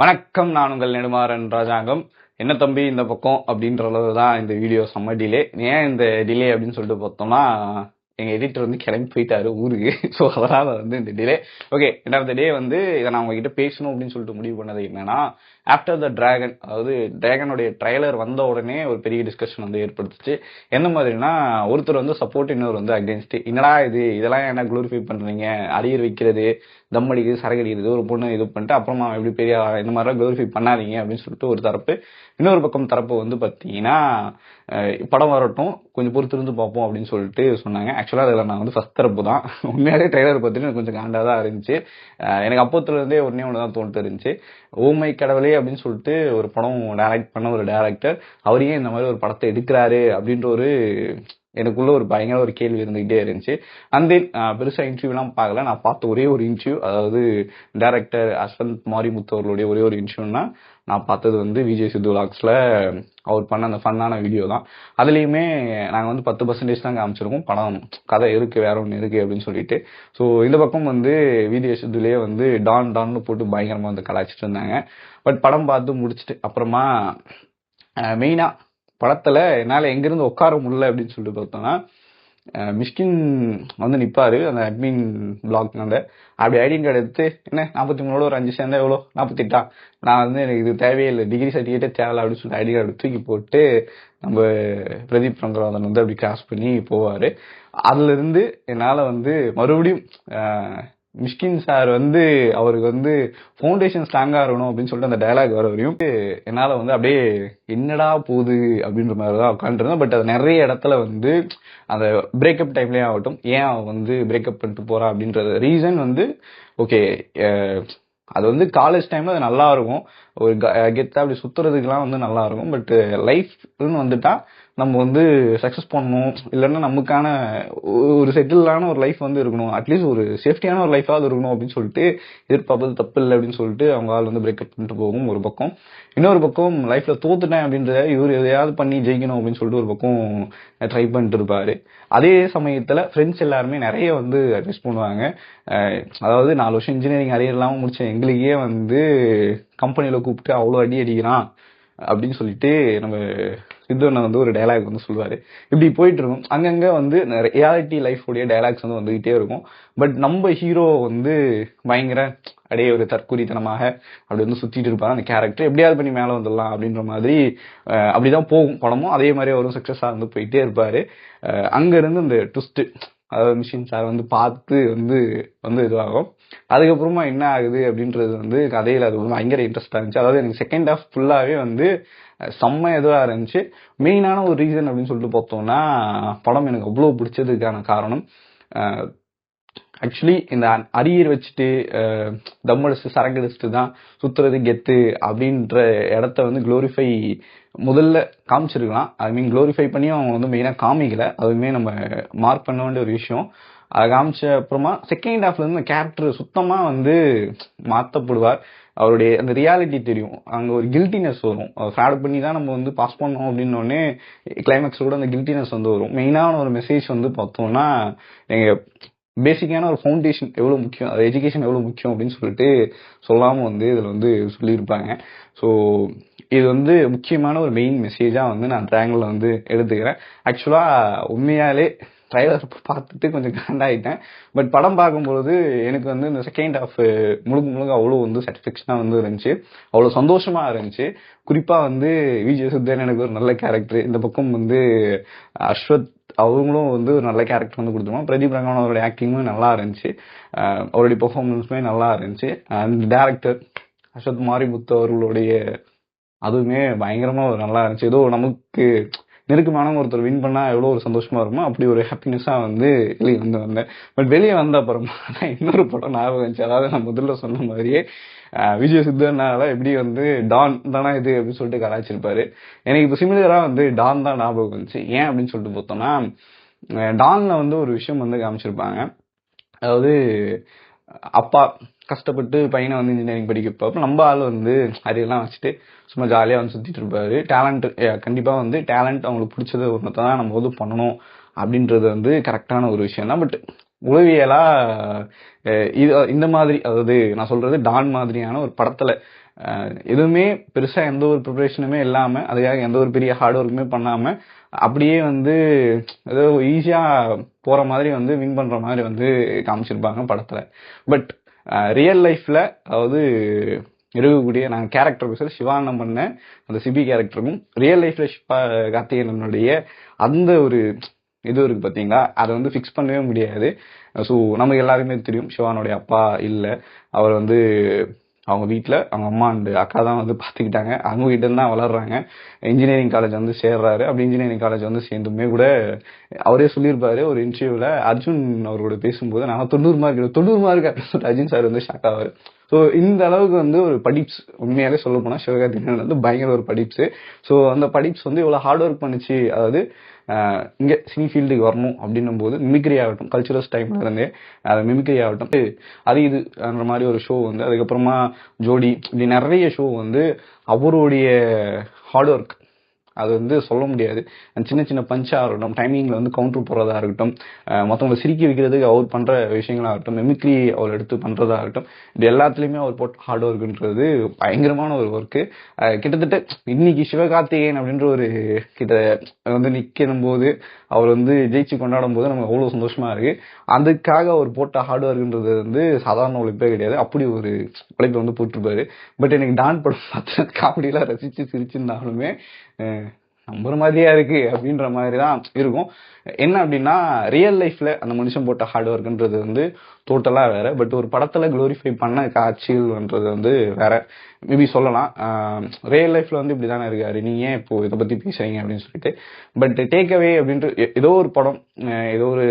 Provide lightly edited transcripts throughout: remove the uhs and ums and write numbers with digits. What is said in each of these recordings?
வணக்கம், நான் உங்கள் நெடுமாறன் ராஜாங்கம். என்ன தம்பி இந்த பக்கம் அப்படின்ற அளவு தான் இந்த வீடியோ செம்ம டிலே. ஏன் இந்த டிலே அப்படின்னு சொல்லிட்டு பார்த்தோம்னா, எங்க எடிட்டர் வந்து கிளம்பி போயிட்டாரு ஊருக்கு. ஸோ அதனால வந்து இந்த delay. Okay, end of the day வந்து இதை நான் உங்ககிட்ட பேசணும் அப்படின்னு சொல்லிட்டு முடிவு பண்ணது என்னன்னா, ஆஃப்டர் த டிராகன், அதாவது டிராகனுடைய ட்ரைலர் வந்த உடனே ஒரு பெரிய டிஸ்கஷன் வந்து ஏற்படுத்துச்சு. எந்த மாதிரினா, ஒருத்தர் வந்து சப்போர்ட், இன்னொரு வந்து அகேன்ஸ்ட். என்னடா இதெல்லாம் என்ன குளோரிஃபை பண்றீங்க, அரியர் வைக்கிறது, தம் அடிக்கிறது, சரக்கு அடிக்கிறது, ஒரு பொண்ணு இது பண்ணிட்டு அப்புறமா எப்படி பெரிய இந்த மாதிரிலாம் குளோரிஃபை பண்ணாதீங்க அப்படின்னு சொல்லிட்டு ஒரு தரப்பு. இன்னொரு பக்கம் தரப்பு வந்து பார்த்தீங்கன்னா, படம் வரட்டும் கொஞ்சம் பொறுத்திருந்து பார்ப்போம் அப்படின்னு சொல்லிட்டு சொன்னாங்க. ஆக்சுவலாக அதில் நான் வந்து ஃபர்ஸ்ட் தரப்பு தான். உண்மையாலே ட்ரெய்லர் பார்த்துட்டு எனக்கு கொஞ்சம் காண்டாக தான் இருந்துச்சு. எனக்கு அப்போத்துலேருந்தே ஒன்றே ஒன்று தான் தோணிட்டு இருந்துச்சு. ஓமை கடவுளே அப்படின்னு சொல்லிட்டு ஒரு படம் டைரக்ட் பண்ண ஒரு டைரக்டர், அவரையே இந்த மாதிரி ஒரு படத்தை எடுக்கிறாரு அப்படின்ற ஒரு எனக்குள்ள ஒரு பயங்கர ஒரு கேள்வி இருந்துகிட்டே இருந்துச்சு. அந்த பெருசா இன்டர்வியூலாம் பார்க்கல. நான் பார்த்த ஒரே ஒரு இன்டர்வியூ, அதாவது டைரக்டர் அஸ்வந்த் மாரிமுத்து அவர்களுடைய ஒரே ஒரு இன்டர்வியூனா நான் பார்த்தது வந்து விஜய் சித்து விலாக்ஸ்ல அவர் பண்ண அந்த ஃபன்னான வீடியோ தான். அதுலயுமே நாங்க வந்து 10% தான் காமிச்சிருக்கோம். படம் கதை இருக்கு, வேற ஒன்று இருக்கு அப்படின்னு சொல்லிட்டு. ஸோ இந்த பக்கம் வந்து விஜய் சித்துலயே வந்து டான்னு போட்டு பயங்கரமா வந்து கலாய்ச்சிட்டு இருந்தாங்க. பட் படம் பார்த்து முடிச்சுட்டு அப்புறமா மெயினா படத்துல என்னால எங்கிருந்து உட்கார முடியல அப்படின்னு சொல்லிட்டு பார்த்தோம்னா, மிஷ்கின் வந்து நிப்பாரு அந்த அட்மின் பிளாக். அந்த அப்படி ஐடின் கார்டு எடுத்து, என்ன 43 ஒரு 5 சேர்ந்தா எவ்வளோ, 48, நான் வந்து எனக்கு இது தேவையே இல்லை, டிகிரி சர்டிஃபிகேட்டே தேவையில்ல அப்படின்னு சொல்லிட்டு ஐடி கார்டு தூக்கி போட்டு நம்ம பிரதீப் ரங்கராஜன் வந்து அப்படி கிராஸ் பண்ணி போவாரு. அதுல இருந்து என்னால வந்து மறுபடியும் மிஷ்கின் சார் வந்து அவருக்கு வந்து ஃபவுண்டேஷன் ஸ்ட்ராங்கா இருக்கணும் அப்படின்னு சொல்லிட்டு அந்த டயலாக் வர வரையும் என்னால வந்து அப்படியே என்னடா போகுது அப்படின்ற மாதிரி தான் உட்காந்துருந்தேன். பட் அது நிறைய இடத்துல வந்து அந்த பிரேக்கப் டைம்லயே ஆகட்டும், ஏன் அவன் வந்து பிரேக்கப் பண்ணிட்டு போறான் அப்படின்றது ரீசன் வந்து ஓகே, அது வந்து காலேஜ் டைம்ல அது நல்லா இருக்கும், ஒரு கெத்தா அப்படி சுத்துறதுக்குலாம் வந்து நல்லா இருக்கும். பட் லைஃப்னு வந்துட்டா நம்ம வந்து சக்சஸ் பண்ணணும், இல்லைன்னா நமக்கான ஒரு செட்டிலான ஒரு லைஃப் வந்து இருக்கணும், அட்லீஸ்ட் ஒரு சேஃப்டியான ஒரு லைஃபாவது இருக்கணும் அப்படின்னு சொல்லிட்டு எதிர்பார்ப்பது தப்பு இல்லை அப்படின்னு சொல்லிட்டு அவங்க ஆள் வந்து பிரேக்கப் பண்ணிட்டு போகும் ஒரு பக்கம். இன்னொரு பக்கம் லைஃப்ல தோத்துட்டேன் அப்படின்றத இவர் எதையாவது பண்ணி ஜெயிக்கணும் அப்படின்னு சொல்லிட்டு ஒரு பக்கம் ட்ரை பண்ணிட்டு இருப்பாரு. அதே சமயத்துல ஃப்ரெண்ட்ஸ் எல்லாருமே நிறைய வந்து அட்வைஸ் பண்ணுவாங்க. அதாவது 4 வருஷம் இன்ஜினியரிங் அரியர் இல்லாம முடிச்ச எங்களுக்கே வந்து கம்பெனியில கூப்பிட்டு அவ்வளோ அடி அடிக்கிறான் அப்படின்னு சொல்லிட்டு நம்ம சித்துவண்ணன் வந்து ஒரு டைலாக் வந்து சொல்லுவாரு. இப்படி போயிட்டு இருக்கும். அங்கங்க வந்து ரியாலிட்டி லைஃப் உடைய டைலாக்ஸ் வந்து வந்துகிட்டே இருக்கும். பட் நம்ம ஹீரோ வந்து பயங்கர அப்படியே ஒரு தற்குறித்தனமாக அப்படி வந்து சுத்திட்டு இருப்பாரு. அந்த கேரக்டர் எப்படியாவது பண்ணி மேல வந்துடலாம் அப்படின்ற மாதிரி அப்படிதான் போகும் படமும். அதே மாதிரி அவரும் சக்சஸா வந்து போயிட்டே இருப்பாரு. அங்க இருந்து இந்த ட்விஸ்ட், அதாவது மிஷின் சார் வந்து பார்த்து வந்து வந்து இதுவாகும். அதுக்கப்புறமா என்ன ஆகுது அப்படின்றது வந்து கதையில அது வந்து பயங்கர இன்ட்ரெஸ்டா இருந்துச்சு. அதாவது எனக்கு செகண்ட் ஹாஃப் ஃபுல்லாவே வந்து செம்ம இதுவா இருந்துச்சு. மெயினான ஒரு ரீசன் அப்படின்னு சொல்லிட்டு பார்த்தோம்னா, படம் எனக்கு அவ்வளவு பிடிச்சதுக்கான காரணம், ஆக்சுவலி இந்த அரியர் வச்சுட்டு தம் அடிச்சுட்டு சரக்கு அடிச்சுட்டு தான் சுத்துறது கெத்து அப்படின்ற இடத்த வந்து குளோரிஃபை முதல்ல காமிச்சிருக்கலாம். ஐ மீன் குளோரிஃபை பண்ணியும் அவங்க வந்து மெயினா காமிக்கல. அதுவுமே நம்ம மார்க் பண்ண வேண்டிய ஒரு விஷயம். அதை காமிச்ச அப்புறமா செகண்ட் ஹாஃப்ல இருந்து கேரக்டர் சுத்தமா வந்து மாத்தப்படுவார். அவருடைய அந்த ரியாலிட்டி தெரியும். அங்க ஒரு கில்ட்டினஸ் வரும். ஃப்ராட் பண்ணி தான் நம்ம வந்து பாஸ் பண்ணோம் அப்படின்னோடனே கிளைமேக்ஸ் கூட அந்த கில்ட்டினஸ் வந்து வரும். மெயினான ஒரு மெசேஜ் வந்து பார்த்தோம்னா, எங்க பேசிக்கான ஒரு ஃபவுண்டேஷன் எவ்வளவு முக்கியம், எஜுகேஷன் எவ்வளவு முக்கியம் அப்படின்னு சொல்லிட்டு சொல்லாம வந்து இதுல வந்து சொல்லியிருப்பாங்க. ஸோ இது வந்து முக்கியமான ஒரு மெயின் மெசேஜா வந்து நான் ட்ரையாங்கிள் வந்து எடுத்துக்கிறேன். ஆக்சுவலா உண்மையாலே ட்ரைலர் பார்த்துட்டு கொஞ்சம் காண்டாயிட்டேன். பட் படம் பார்க்கும்பொழுது எனக்கு வந்து இந்த செகண்ட் ஹாஃப் முழுக்க அவ்வளோ வந்து சாட்டிஸ்ஃபேக்ஷனா வந்து இருந்துச்சு, அவ்வளோ சந்தோஷமா இருந்துச்சு. குறிப்பா வந்து விஜய் சித்தன் எனக்கு ஒரு நல்ல கேரக்டர், இந்த பக்கம் வந்து அஸ்வத் அவங்களும் வந்து ஒரு நல்ல கேரக்டர் வந்து கொடுத்துருவோம். பிரதீப் ரங்கராஜன் அவருடைய ஆக்டிங்கும் நல்லா இருந்துச்சு, அவருடைய பெர்ஃபார்மன்ஸுமே நல்லா இருந்துச்சு. அண்ட் டேரக்டர் அஸ்வத் மாரிமுத்து அவர்களுடைய அதுவுமே பயங்கரமா ஒரு நல்லா இருந்துச்சு. ஏதோ நமக்கு நெருக்கமான ஒருத்தர் வின் பண்ணா எவ்வளவு ஒரு சந்தோஷமா இருக்குமோ அப்படி ஒரு ஹாப்பினஸா வந்து வெளியே வந்து வந்தேன். பட் வெளியே வந்த அப்புறமா இன்னொரு படம் ஞாபகம் இருந்துச்சு. அதாவது நான் முதல்ல சொன்ன மாதிரியே விஜய் சித்தனால எப்படி வந்து டான் தானே இது அப்படின்னு சொல்லிட்டு கலாய்ச்சிருப்பாரு. எனக்கு இப்போ சிமிலரா வந்து டான் தான் ஞாபகம் வந்துச்சு. ஏன் அப்படின்னு சொல்லிட்டு பார்த்தோம்னா, டான்ல வந்து ஒரு விஷயம் வந்து காமிச்சிருப்பாங்க. அதாவது அப்பா கஷ்டப்பட்டு பையனை வந்து இன்ஜினியரிங் படிக்க வைப்பாரு. நம்ம ஆள் வந்து அரியெல்லாம் வச்சுட்டு சும்மா ஜாலியா வந்து சுத்திட்டு இருப்பாரு. டேலண்ட் கண்டிப்பா வந்து டேலண்ட் அவங்களுக்கு பிடிச்சது ஒன்று தான் நம்ம வந்து பண்ணணும் அப்படின்றது வந்து கரெக்டான ஒரு விஷயம் தான். பட் உளவியலா இது இந்த மாதிரி, அதாவது நான் சொல்றது டான் மாதிரியான ஒரு படத்துல எதுவுமே பெருசா எந்த ஒரு ப்ரிப்பரேஷனுமே இல்லாம அதுக்காக எந்த ஒரு பெரிய ஹார்ட் ஒர்க்குமே பண்ணாம அப்படியே வந்து ஏதோ ஈஸியா போற மாதிரி வந்து வின் பண்ற மாதிரி வந்து காமிச்சிருப்பாங்க படத்துல. பட் ரியல் லைஃப்ல அதாவது இருக்கக்கூடிய நான் கேரக்டர் பேசுற சிவானந்தம் பண்ண அந்த சிபி கேரக்டருக்கும் ரியல் லைஃப்ல கார்த்திகேயனுடைய அந்த ஒரு இது இருக்கு பாத்தீங்களா, அதை வந்து ஃபிக்ஸ் பண்ணவே முடியாது. ஸோ நமக்கு எல்லாருமே தெரியும் சிவானுடைய அப்பா இல்ல, அவர் வந்து அவங்க வீட்டில் அவங்க அம்மா அண்டு அக்கா தான் வந்து பார்த்துக்கிட்டாங்க. அவங்க கிட்ட இருந்து தான் வளர்றாங்க. இன்ஜினியரிங் காலேஜ் வந்து சேர்றாரு. அப்படி இன்ஜினியரிங் காலேஜ் வந்து சேர்ந்துமே கூட அவரே சொல்லியிருப்பாரு ஒரு இன்டர்வியூவில், அர்ஜுன் அவரோட பேசும்போது நான் 90 மார்க் அப்படின்னு சொல்லிட்டு அர்ஜுன் சார் வந்து ஷாக் ஆவார். ஸோ இந்த அளவுக்கு வந்து ஒரு படிப்ஸ், உண்மையாலே சொல்ல போனால் சிவகார்த்திகேயன் வந்து பயங்கர ஒரு படிப்ஸ். ஸோ அந்த படிப்ஸ் வந்து இவ்வளோ ஹார்ட் ஒர்க் பண்ணிச்சு. அதாவது இங்கே சினி ஃபீல்டுக்கு வரணும் அப்படின்னும் போது மிமிக்ரி ஆகட்டும், கல்ச்சுரல்ஸ் டைம்ல இருந்தே அது மிமிக்ரி ஆகட்டும், அது இது அந்த மாதிரி ஒரு ஷோ வந்து, அதுக்கப்புறமா ஜோடி, இப்படி நிறைய ஷோ வந்து அவருடைய ஹார்ட் ஒர்க் அது வந்து சொல்ல முடியாது. சின்ன சின்ன பஞ்சாக இருக்கட்டும், டைமிங்ல வந்து கவுண்டர் போடுறதா இருக்கட்டும், மற்றவங்களை சிரிக்க வைக்கிறதுக்கு அவர் பண்ற விஷயங்களாகட்டும், மிமிக்ரி அவர் எடுத்து பண்றதா இருக்கட்டும், இது எல்லாத்துலயுமே அவர் போட்ட ஹார்ட் ஒர்க்ன்றது பயங்கரமான ஒரு ஒர்க்கு. கிட்டத்தட்ட இன்னைக்கு சிவகார்த்திகேயன் அப்படின்ற ஒரு கிட்ட வந்து நிக்கணும் போது அவர் வந்து ஜெயிச்சு கொண்டாடும் போது நமக்கு அவ்வளவு சந்தோஷமா இருக்கு. அதுக்காக அவர் போட்ட ஹார்ட் ஒர்க்ன்றது வந்து சாதாரண உழைப்பே கிடையாது. அப்படி ஒரு உழைப்பை வந்து போட்டிருப்பாரு. பட் எனக்கு டான் படம் பார்த்து காமெடியெல்லாம் ரசிச்சு சிரிச்சிருந்தாலுமே நம்புற மாதிரியா இருக்கு அப்படின்ற மாதிரி தான் இருக்கும். என்ன அப்படின்னா ரியல் லைஃப்ல அந்த மனுஷன் போட்ட ஹார்ட் ஒர்க்ன்றது வந்து டோட்டலா வேற. பட் ஒரு படத்துல குளோரிஃபை பண்ண காட்சிகள்ன்றது வந்து வேற. மேபி சொல்லலாம் ரியல் லைஃப்ல வந்து இப்படிதானே இருக்காரு, நீங்க ஏன் இப்போ இதை பத்தி பேசுறீங்க அப்படின்னு சொல்லிட்டு. பட் டேக் அவே அப்படின்ட்டு ஏதோ ஒரு படம், ஏதோ ஒரு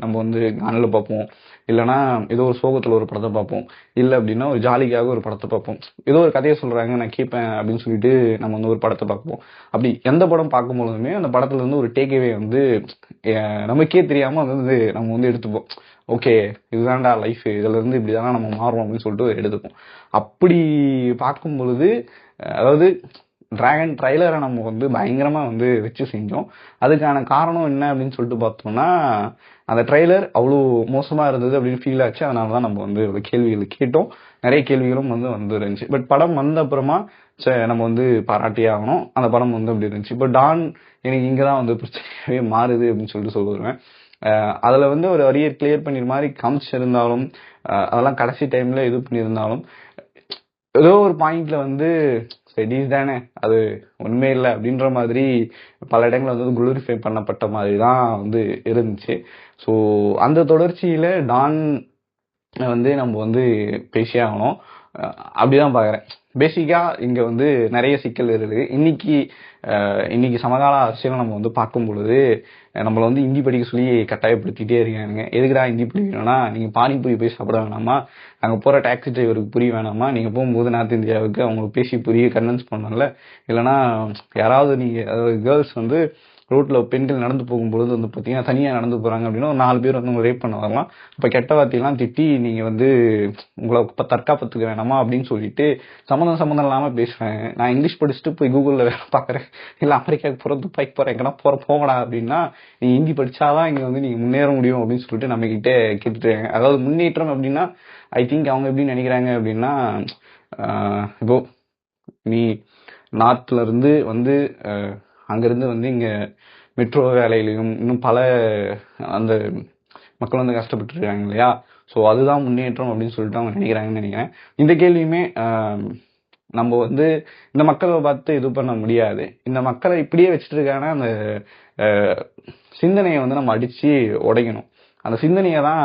நம்ம வந்து காணல பார்ப்போம், இல்லைன்னா ஏதோ ஒரு சோகத்துல ஒரு படத்தை பார்ப்போம், இல்லை அப்படின்னா ஒரு ஜாலிக்காக ஒரு படத்தை பார்ப்போம், ஏதோ ஒரு கதையை சொல்றாங்க நான் கேட்பேன் அப்படின்னு சொல்லிட்டு நம்ம வந்து ஒரு படத்தை பார்ப்போம். அப்படி எந்த படம் பார்க்கும் பொழுதுமே அந்த படத்துல இருந்து ஒரு டேக்அவே வந்து நமக்கே தெரியாம வந்து நம்ம வந்து எடுத்துப்போம். ஓகே, இதுதான்டா லைஃப், இதுல இருந்து இப்படிதானா நம்ம மாறுவோம் அப்படின்னு சொல்லிட்டு எடுத்துப்போம். அப்படி பார்க்கும் பொழுது அதாவது டிராகன் ட்ரைலரை நம்ம வந்து பயங்கரமா வந்து வச்சு செஞ்சோம். அதுக்கான காரணம் என்ன அப்படின்னு சொல்லிட்டு பார்த்தோம்னா, அந்த ட்ரைலர் அவ்வளோ மோசமா இருந்தது அப்படின்னு ஃபீல் ஆச்சு. அதனாலதான் நம்ம வந்து கேள்விகள் கேட்டோம். நிறைய கேள்விகளும் வந்து இருந்துச்சு. பட் படம் வந்த அப்புறமா நம்ம வந்து பாராட்டியே ஆகணும், அந்த படம் வந்து அப்படி இருந்துச்சு. இப்போ டான் எனக்கு இங்கதான் வந்து பிரச்சனையாவே மாறுது அப்படின்னு சொல்லிட்டு சொல்லுவேன். அதுல வந்து ஒரு அரியர் கிளியர் பண்ணிற மாதிரி காமிச்சிருந்தாலும், அதெல்லாம் கடைசி டைம்ல இது பண்ணியிருந்தாலும், ஏதோ ஒரு பாயிண்ட்ல வந்து ஸ்டடீஸ் தானே அது உண்மை இல்லை அப்படின்ற மாதிரி பல இடங்கள்ல வந்து குளோரிஃபை பண்ணப்பட்ட மாதிரி தான் வந்து இருந்துச்சு. ஸோ அந்த தொடர்ச்சியில டான் வந்து நம்ம வந்து பேசியே ஆகணும். அப்படிதான் பாக்குறேன். பேசிக்கா இங்க வந்து நிறைய சிக்கல் இருக்கு. இன்னைக்கு சமகால அரசியல் நம்ம வந்து பார்க்கும் பொழுது நம்மள வந்து ஹிந்தி படிக்க சொல்லி கட்டாயப்படுத்திட்டே இருக்காங்க. எதுக்குடா ஹிந்தி படிக்கணும்னா, நீங்க பானிபூரி போய் சாப்பிட வேணாமா, நாங்க போற டாக்ஸி டிரைவருக்கு புரிய வேணாமா, நீங்க போகும்போது நார்த் இந்தியாவுக்கு அவங்களுக்கு பேசி புரிய கன்வின்ஸ் பண்ணல, இல்லைன்னா யாராவது நீங்க கேர்ள்ஸ் வந்து ரோட்ல பெண்கள் நடந்து போகும்பொழுது வந்து பாத்தீங்கன்னா தனியா நடந்து போறாங்க அப்படின்னா ஒரு 4 பேர் வந்து ரேப் பண்ண வரலாம். இப்ப கெட்ட வார்த்தையெல்லாம் திட்டி நீங்க வந்து உங்களை தற்காப்பத்துக்க வேணாமா அப்படின்னு சொல்லிட்டு சம்மந்தம் இல்லாம பேசுறேன். நான் இங்கிலீஷ் படிச்சுட்டு போய் கூகுள்ல வேலை பாக்குறேன், இல்ல அமெரிக்காவுக்கு போறேன், துபாய்க்கு போறேன், எங்கன்னா போகடா அப்படின்னா நீங்க ஹிந்தி படிச்சாதான் இங்க வந்து நீங்க முன்னேற முடியும் அப்படின்னு சொல்லிட்டு நம்ம கிட்ட கேட்டுட்டாங்க. அதாவது முன்னேற்றம் அப்படின்னா ஐ திங்க் அவங்க எப்படி நினைக்கிறாங்க அப்படின்னா, இப்போ நீ நார்த்ல இருந்து வந்து அங்கிருந்து வந்து இங்க மெட்ரோ வேலையிலையும் இன்னும் பல அந்த மக்கள் வந்து கஷ்டப்பட்டு இருக்காங்க இல்லையா, ஸோ அதுதான் முன்னேற்றம் அப்படின்னு சொல்லிட்டு அவங்க நினைக்கிறாங்கன்னு நினைக்கிறேன். இந்த கேள்வியுமே நம்ம வந்து இந்த மக்களை பார்த்து இது பண்ண முடியாது. இந்த மக்களை இப்படியே வச்சுட்டு இருக்காங்கன்னா அந்த சிந்தனையை வந்து நம்ம அடிச்சு உடைக்கணும். அந்த சிந்தனையை தான்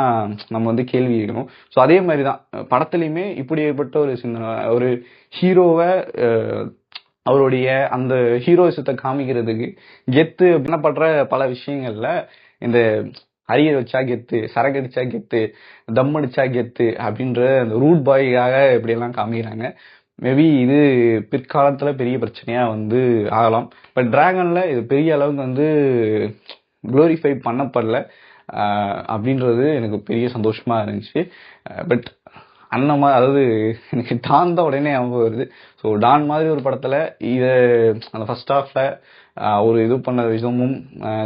நம்ம வந்து கேள்வி கேட்கணும். ஸோ அதே மாதிரிதான் படத்துலையுமே இப்படி ஏற்பட்ட ஒரு சிந்தனை, ஒரு ஹீரோவை அவருடைய அந்த ஹீரோயிசத்தை காமிக்கிறதுக்கு கெத்து அப்படின்னு பண்ற பல விஷயங்கள்ல இந்த அரியர் வச்சா கெத்து, சரக்கு அடிச்சா கெத்து, தம் அடிச்சா கெத்து அப்படின்ற அந்த ரூட் பாய்க்காக இப்படி எல்லாம் காமிக்கிறாங்க. மேபி இது பிற்காலத்துல பெரிய பிரச்சனையா வந்து ஆகலாம். பட் டிராகன்ல இது பெரிய அளவுக்கு வந்து குளோரிஃபை பண்ணப்படல அப்படின்றது எனக்கு பெரிய சந்தோஷமா இருந்துச்சு. பட் அந்த மாதிரி அதாவது எனக்கு டான் தான் உடனே ஞாபகம் வருது. ஸோ டான் மாதிரி ஒரு படத்துல இத அந்த ஃபர்ஸ்ட் ஹாஃப்ல ஒரு இது பண்ண விதமும்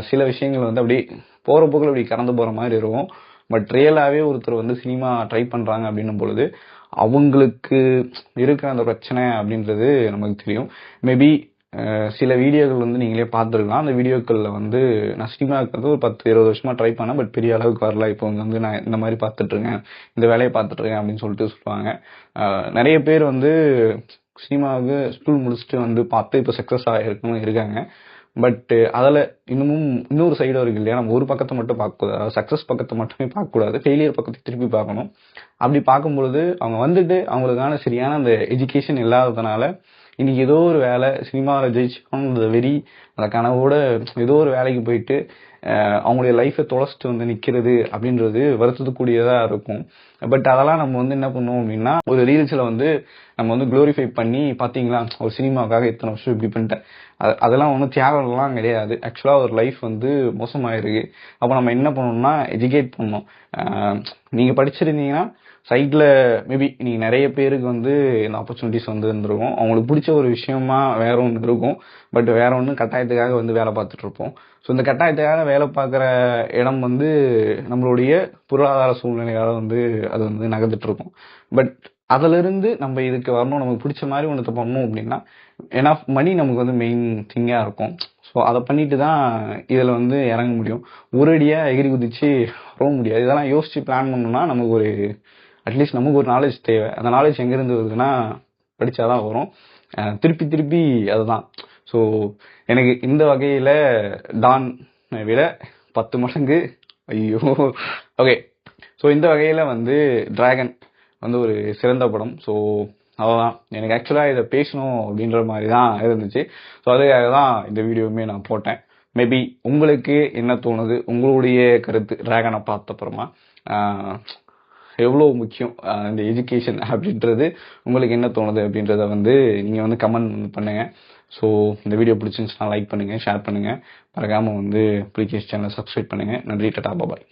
சில விஷயங்கள் வந்து அப்படியே போற போக்குல அப்படி கடந்து போற மாதிரி இருக்கும். பட் ரியலாவே ஒருத்தர் வந்து சினிமா ட்ரை பண்றாங்க அப்படின்னும் பொழுது அவங்களுக்கு இருக்கிற அந்த பிரச்சனை அப்படின்றது நமக்கு தெரியும். மேபி சில வீடியோக்கள் வந்து நீங்களே பார்த்துருக்கலாம். அந்த வீடியோக்களில் வந்து நான் சினிமாவுக்கு வந்து ஒரு 10-20 வருஷமா ட்ரை பண்ணேன். பட் பெரிய அளவுக்கு வரல. இப்போ வந்து நான் இந்த மாதிரி பார்த்துட்ருக்கேன், இந்த வேலையை பார்த்துட்ருக்கேன் அப்படின்னு சொல்லிட்டு சொல்லுவாங்க. நிறைய பேர் வந்து சினிமாவுக்கு ஸ்கூல் முடிச்சுட்டு வந்து பார்த்து இப்போ சக்ஸஸ் ஆகிருக்கணும் இருக்காங்க. பட் அதில் இன்னொரு சைடு இருக்கு இல்லையா, நம்ம ஒரு பக்கத்தை மட்டும் பார்க்கக்கூடாது. சக்ஸஸ் பக்கத்தை மட்டுமே பார்க்கக்கூடாது, ஃபெயிலியர் பக்கத்தை திருப்பி பார்க்கணும். அப்படி பார்க்கும்பொழுது அவங்க வந்துட்டு அவங்களுக்கான சரியான அந்த எஜுகேஷன் இல்லாததுனால இன்னைக்கு ஏதோ ஒரு வேலை சினிமாவில் ஜெயிச்சுக்கணும் அந்த வெறி அந்த கனவோட ஏதோ ஒரு வேலைக்கு போயிட்டு அவங்களுடைய லைஃப்பை தொலைச்சிட்டு வந்து நிற்கிறது அப்படின்றது வருத்தத்துக்கூடியதாக இருக்கும். பட் அதெல்லாம் நம்ம வந்து என்ன பண்ணுவோம் அப்படின்னா, ஒரு ரீல்ஸில் வந்து நம்ம வந்து க்ளோரிஃபை பண்ணி பார்த்தீங்களா ஒரு சினிமாவுக்காக இத்தனை வருஷம் இப்படி பண்ணிட்டேன், அதெல்லாம் ஒன்றும் தியாகம்லாம் கிடையாது. ஆக்சுவலாக ஒரு லைஃப் வந்து மோசமாயிருக்கு. அப்போ நம்ம என்ன பண்ணணும்னா எஜுகேட் பண்ணணும். நீங்கள் படிச்சிருந்தீங்கன்னா சைடில் மேபி நீங்கள் நிறைய பேருக்கு வந்து இந்த ஆப்பர்ச்சுனிட்டிஸ் வந்து இருந்திருக்கும். அவங்களுக்கு பிடிச்ச ஒரு விஷயமா வேற ஒன்று இருக்கும். பட் வேற ஒன்று கட்டாயத்துக்காக வந்து வேலை பார்த்துட்டு இருப்போம். ஸோ இந்த கட்டாயத்துக்காக வேலை பார்க்குற இடம் வந்து நம்மளுடைய பொருளாதார சூழ்நிலையால் வந்து அது வந்து நகர்ந்துட்டு இருக்கும். பட் அதிலிருந்து நம்ம இதுக்கு வரணும், நமக்கு பிடிச்ச மாதிரி ஒன்றத்தை பண்ணணும் அப்படின்னா ஏன்னா மணி நமக்கு வந்து மெயின் திங்காக இருக்கும். ஸோ அதை பண்ணிட்டு தான் இதில் வந்து இறங்க முடியும். ஒரேடியாக எகிரி குதிச்சு வர முடியாது. இதெல்லாம் யோசிச்சு பிளான் பண்ணணும்னா நமக்கு ஒரு அட்லீஸ்ட் நமக்கு ஒரு நாலேஜ் தேவை. அந்த நாலேஜ் எங்கேருந்து வருதுன்னா படித்தாதான் வரும். திருப்பி அதுதான். ஸோ எனக்கு இந்த வகையில் டான் விட 10 மடங்கு ஐயோ ஓகே. ஸோ இந்த வகையில் வந்து டிராகன் வந்து ஒரு சிறந்த படம். ஸோ அவ்வளோதான். எனக்கு ஆக்சுவலாக இதை பேசணும் அப்படின்ற மாதிரி தான் இருந்துச்சு. ஸோ அதுக்காக தான் இந்த வீடியோவுமே நான் போட்டேன். மேபி உங்களுக்கு என்ன தோணுது, உங்களுடைய கருத்து டிராகனை பார்த்த அப்புறமா எவ்வளோ முக்கியம் இந்த எஜுகேஷன் அப்படின்றது உங்களுக்கு என்ன தோணுது அப்படின்றத வந்து நீங்கள் வந்து கமெண்ட் வந்து பண்ணுங்கள். ஸோ இந்த வீடியோ பிடிச்சிருந்துச்சுன்னா லைக் பண்ணுங்கள், ஷேர் பண்ணுங்கள், மறக்காமல் வந்து ப்ளீஸ் சேனலை சப்ஸ்கிரைப் பண்ணுங்கள். நன்றி, டாடா, பாய்.